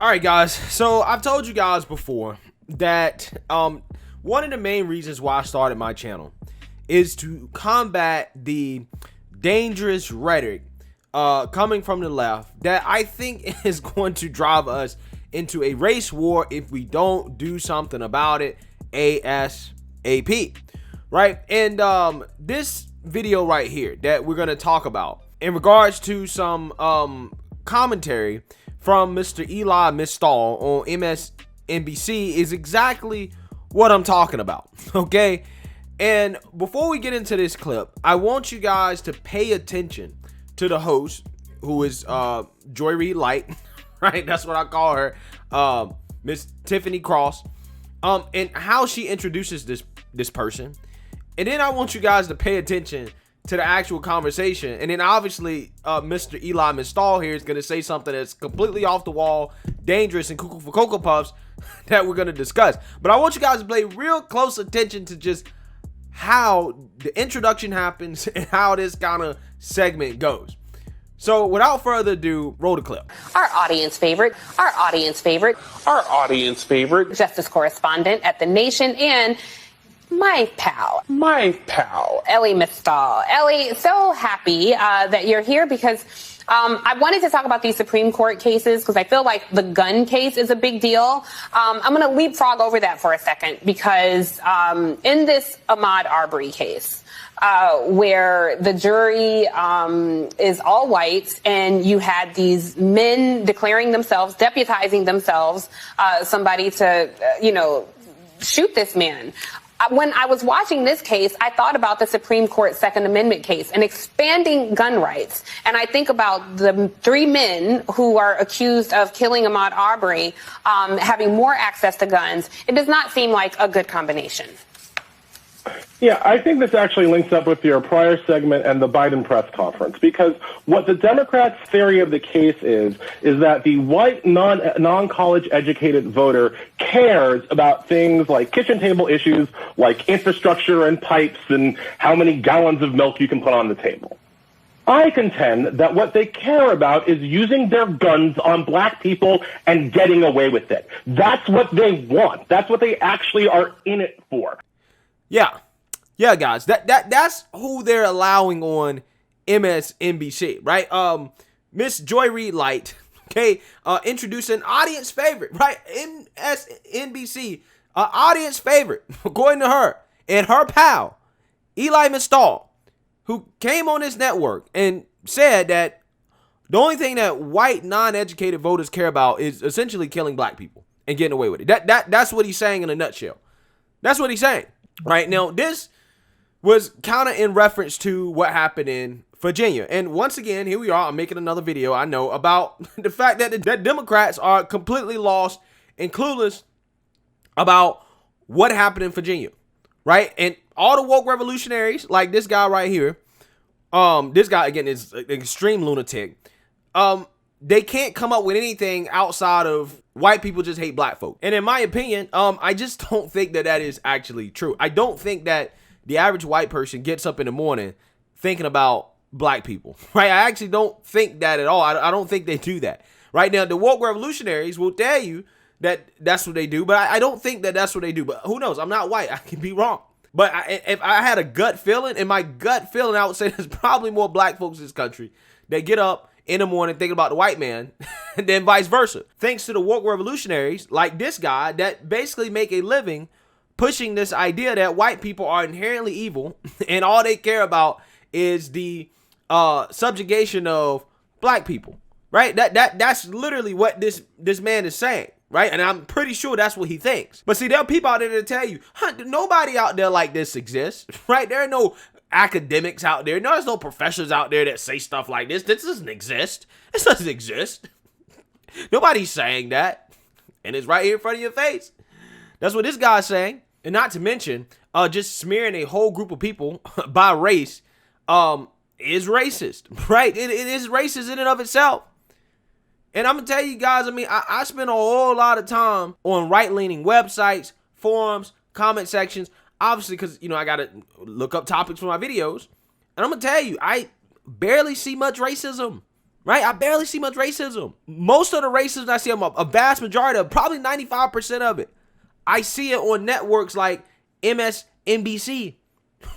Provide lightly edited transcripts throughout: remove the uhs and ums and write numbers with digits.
All right, guys. So I've told you guys before that one of the main reasons why I started my channel is to combat the dangerous rhetoric coming from the left that I think is going to drive us into a race war if we don't do something about it ASAP. Right? And this video right here that we're going to talk about in regards to some commentary from Mr. Elie Mystal on MSNBC is exactly what I'm talking about, okay? And before we get into this clip, I want you guys to pay attention to the host, who is Joy Reid Light, right? That's what I call her, Miss Tiffany Cross, and how she introduces this person. And then I want you guys to pay attention to the actual conversation. And then obviously Mr. Elie Mystal here is going to say something that's completely off the wall, dangerous, and cuckoo for Cocoa Puffs that we're going to discuss. But I want you guys to pay real close attention to just how the introduction happens and how this kind of segment goes. So without further ado, roll the clip. Our audience favorite justice correspondent at The Nation and my pal, Elie Mystal. Elie, so happy that you're here because I wanted to talk about these Supreme Court cases because I feel like the gun case is a big deal. I'm going to leapfrog over that for a second because in this Ahmaud Arbery case, where the jury is all white and you had these men declaring themselves, deputizing themselves, somebody to, shoot this man. When I was watching this case, I thought about the Supreme Court Second Amendment case and expanding gun rights. And I think about the three men who are accused of killing Ahmaud Arbery having more access to guns. It does not seem like a good combination. Yeah, I think this actually links up with your prior segment and the Biden press conference, because what the Democrats' theory of the case is that the white non-college educated voter cares about things like kitchen table issues, like infrastructure and pipes and how many gallons of milk you can put on the table. I contend that what they care about is using their guns on black people and getting away with it. That's what they want. That's what they actually are in it for. Yeah, guys, that's who they're allowing on MSNBC, right? Miss Joy Reid Light, okay, introducing audience favorite, right? MSNBC, audience favorite, according to her, and her pal, Elie Mystal, who came on this network and said that the only thing that white non-educated voters care about is essentially killing black people and getting away with it. That's what he's saying in a nutshell. That's what he's saying. Right now, this was kind of in reference to what happened in Virginia. And once again, here we are. I'm making another video, I know, about the fact that the Democrats are completely lost and clueless about what happened in Virginia. Right? And all the woke revolutionaries, like this guy right here, this guy, again, is an extreme lunatic. They can't come up with anything outside of white people just hate black folk. And in my opinion, I just don't think that is actually true. I don't think that the average white person gets up in the morning thinking about black people, right? I actually don't think that at all. I don't think they do that. Right now, the woke revolutionaries will tell you that that's what they do, but I don't think that that's what they do. But who knows? I'm not white. I can be wrong. But if I had a gut feeling, and my gut feeling, I would say there's probably more black folks in this country that get up in the morning thinking about the white man and then vice versa. Thanks to the woke revolutionaries like this guy that basically make a living pushing this idea that white people are inherently evil and all they care about is the subjugation of black people, right? That's literally what this man is saying, right? And I'm pretty sure that's what he thinks. But see, there are people out there that tell you, nobody out there like this exists, right? There are no academics out there. No, there's no professors out there that say stuff like this. This doesn't exist. This doesn't exist. Nobody's saying that. And it's right here in front of your face. That's what this guy's saying. And not to mention, just smearing a whole group of people by race is racist, right? It is racist in and of itself. And I'm going to tell you guys, I mean, I spend a whole lot of time on right-leaning websites, forums, comment sections. Obviously, because, I got to look up topics for my videos. And I'm going to tell you, I barely see much racism, right? I barely see much racism. Most of the racism I see, a vast majority of, probably 95% of it, I see it on networks like MSNBC,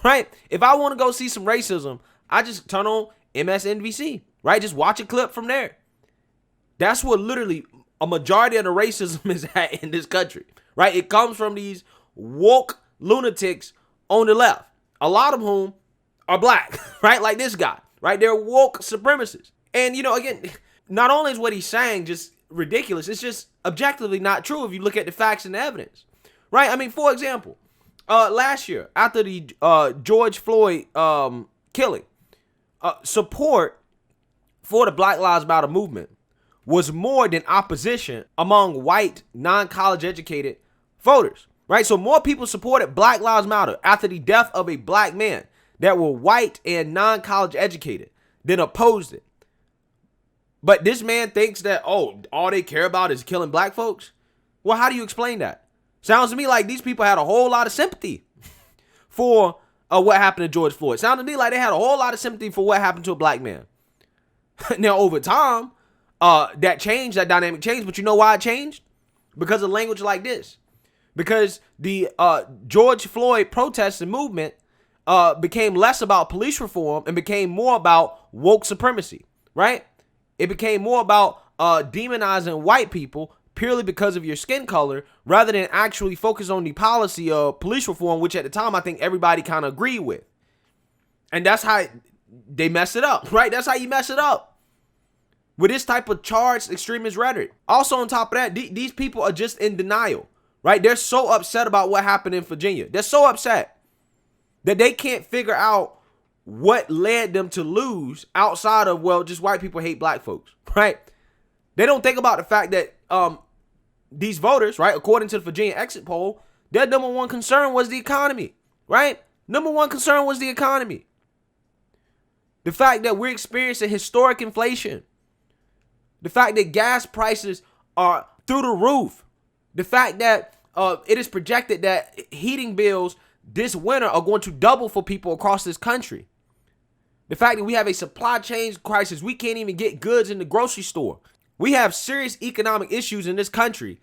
right? If I want to go see some racism, I just turn on MSNBC, right? Just watch a clip from there. That's what literally a majority of the racism is at in this country, right? It comes from these woke lunatics on the left, a lot of whom are black, right? Like this guy, right? They're woke supremacists. And, you know, again, not only is what he's saying just ridiculous, it's just objectively not true if you look at the facts and the evidence, right? I mean, for example, last year, after the George Floyd killing, support for the Black Lives Matter movement was more than opposition among white, non-college educated voters, right? So more people supported Black Lives Matter after the death of a black man that were white and non-college educated than opposed it. But this man thinks that, oh, all they care about is killing black folks? Well, how do you explain that? Sounds to me like these people had a whole lot of sympathy for what happened to George Floyd. Sounds to me like they had a whole lot of sympathy for what happened to a black man. Now, over time, that dynamic changed. But you know why it changed? Because of language like this. Because the George Floyd protests and movement became less about police reform and became more about woke supremacy, right? It became more about demonizing white people purely because of your skin color rather than actually focus on the policy of police reform, which at the time I think everybody kind of agreed with. And that's how they mess it up, right? That's how you mess it up with this type of charged extremist rhetoric. Also on top of that, these people are just in denial, right? They're so upset about what happened in Virginia. They're so upset that they can't figure out what led them to lose outside of, well, just white people hate black folks, right? They don't think about the fact that these voters, right, according to the Virginia exit poll, their number one concern was the economy, right? Number one concern was the economy. The fact that we're experiencing historic inflation. The fact that gas prices are through the roof. The fact that it is projected that heating bills this winter are going to double for people across this country. The fact that we have a supply chain crisis. We can't even get goods in the grocery store. We have serious economic issues in this country.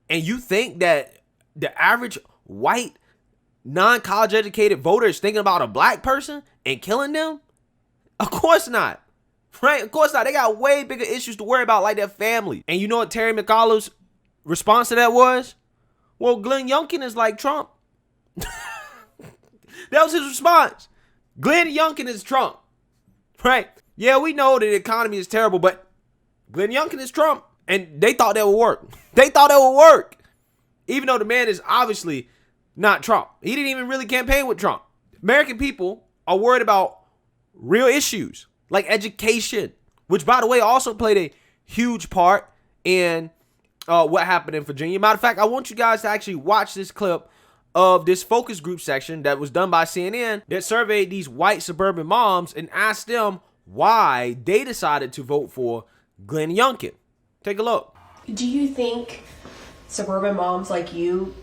And you think that the average white, non-college educated voter is thinking about a black person and killing them? Of course not. Right? Of course not. They got way bigger issues to worry about, like their family. And you know what Terry McAuliffe's response to that was? Well, Glenn Youngkin is like Trump. That was his response. Glenn Youngkin is Trump. Right? Yeah, we know that the economy is terrible, but Glenn Youngkin is Trump. And they thought that would work. They thought that would work. Even though the man is obviously not Trump. He didn't even really campaign with Trump. American people are worried about real issues like education, which, by the way, also played a huge part in what happened in Virginia. Matter of fact, I want you guys to actually watch this clip of this focus group section that was done by CNN that surveyed these white suburban moms and asked them why they decided to vote for Glenn Youngkin. Take a look. Do you think suburban moms like you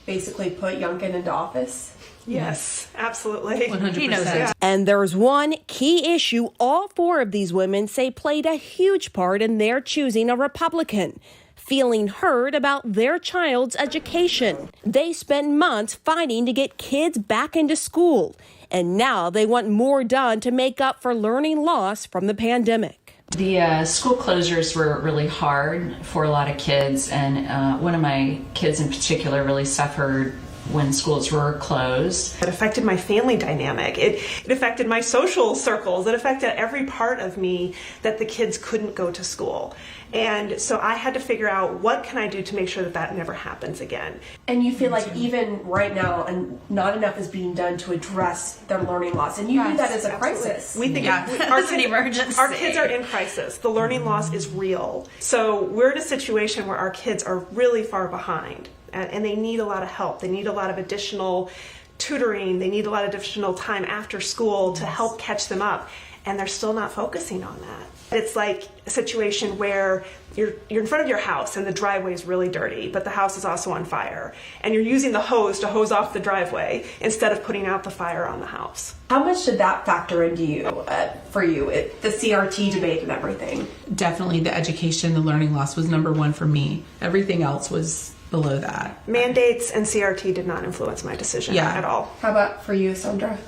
basically put Youngkin into office? Yes, absolutely. 100%. He knows it. And there's one key issue all four of these women say played a huge part in their choosing a Republican: feeling heard about their child's education. They spent months fighting to get kids back into school, and now they want more done to make up for learning loss from the pandemic. The school closures were really hard for a lot of kids, and one of my kids in particular really suffered when schools were closed. It affected my family dynamic. It affected my social circles. It affected every part of me that the kids couldn't go to school. And so I had to figure out, what can I do to make sure that that never happens again? And you feel like even right now, and not enough is being done to address their learning loss. And you view that as a crisis. We think it's an emergency. Our kids are in crisis. The learning loss is real. So we're in a situation where our kids are really far behind, and they need a lot of help. They need a lot of additional tutoring. They need a lot of additional time after school to help catch them up. and they're still not focusing on that. It's like a situation where you're in front of your house and the driveway is really dirty, but the house is also on fire, and you're using the hose to hose off the driveway instead of putting out the fire on the house. How much did that factor into you, for you, the CRT debate and everything? Definitely the education, the learning loss was number one for me. Everything else was below that. Mandates and CRT did not influence my decision at all. How about for you, Sandra?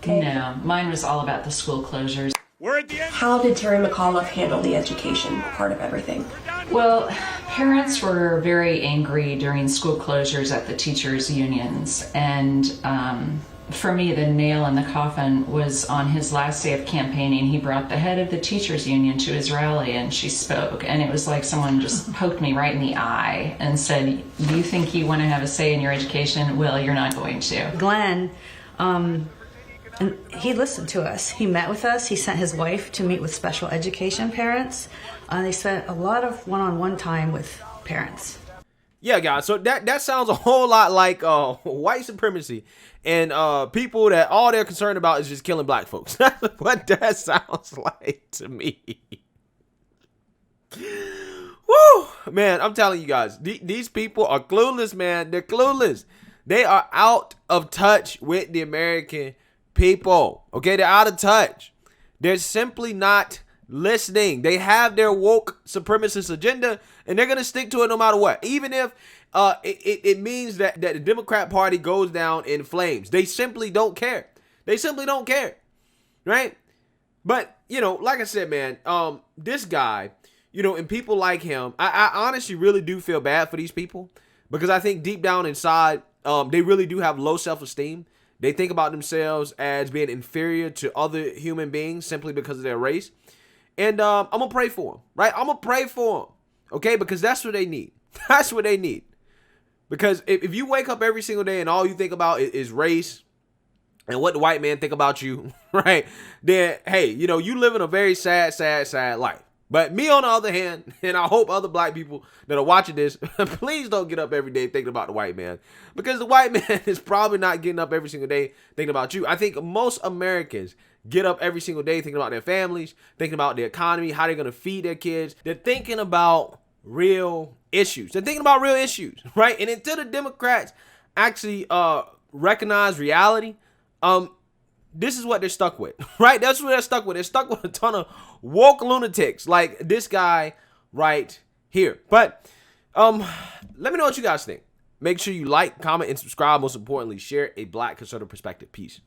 No, mine was all about the school closures. How did Terry McAuliffe handle the education part of everything? Well, parents were very angry during school closures at the teachers' unions. And for me, the nail in the coffin was on his last day of campaigning. He brought the head of the teachers' union to his rally, and she spoke. And it was like someone just poked me right in the eye and said, do you think you want to have a say in your education? Well, you're not going to. Glenn, and he listened to us. He met with us. He sent his wife to meet with special education parents. They spent a lot of one-on-one time with parents. Yeah, guys. So that sounds a whole lot like white supremacy and people that all they're concerned about is just killing black folks. That's what that sounds like to me. Woo, man! I'm telling you guys, these people are clueless, man. They're clueless. They are out of touch with the American people. Okay, they're out of touch. They're simply not listening. They have their woke supremacist agenda, and they're gonna stick to it no matter what, even if it means that the Democrat Party goes down in flames. They simply don't care. They simply don't care, right? But like I said, man, this guy, and people like him, I honestly really do feel bad for these people, because I think deep down inside, they really do have low self-esteem. They think about themselves as being inferior to other human beings simply because of their race. And I'm going to pray for them, right? I'm going to pray for them, okay? Because that's what they need. That's what they need. Because if you wake up every single day and all you think about is race and what the white man think about you, right? Then, hey, you live in a very sad, sad, sad life. But me, on the other hand, and I hope other black people that are watching this, please don't get up every day thinking about the white man. Because the white man is probably not getting up every single day thinking about you. I think most Americans get up every single day thinking about their families, thinking about the economy, how they're going to feed their kids. They're thinking about real issues. They're thinking about real issues, right? And until the Democrats actually recognize reality, this is what they're stuck with, right? That's what they're stuck with. They're stuck with a ton of woke lunatics like this guy right here. But let me know what you guys think. Make sure you like, comment, and subscribe. Most importantly, share a black conservative perspective. Peace.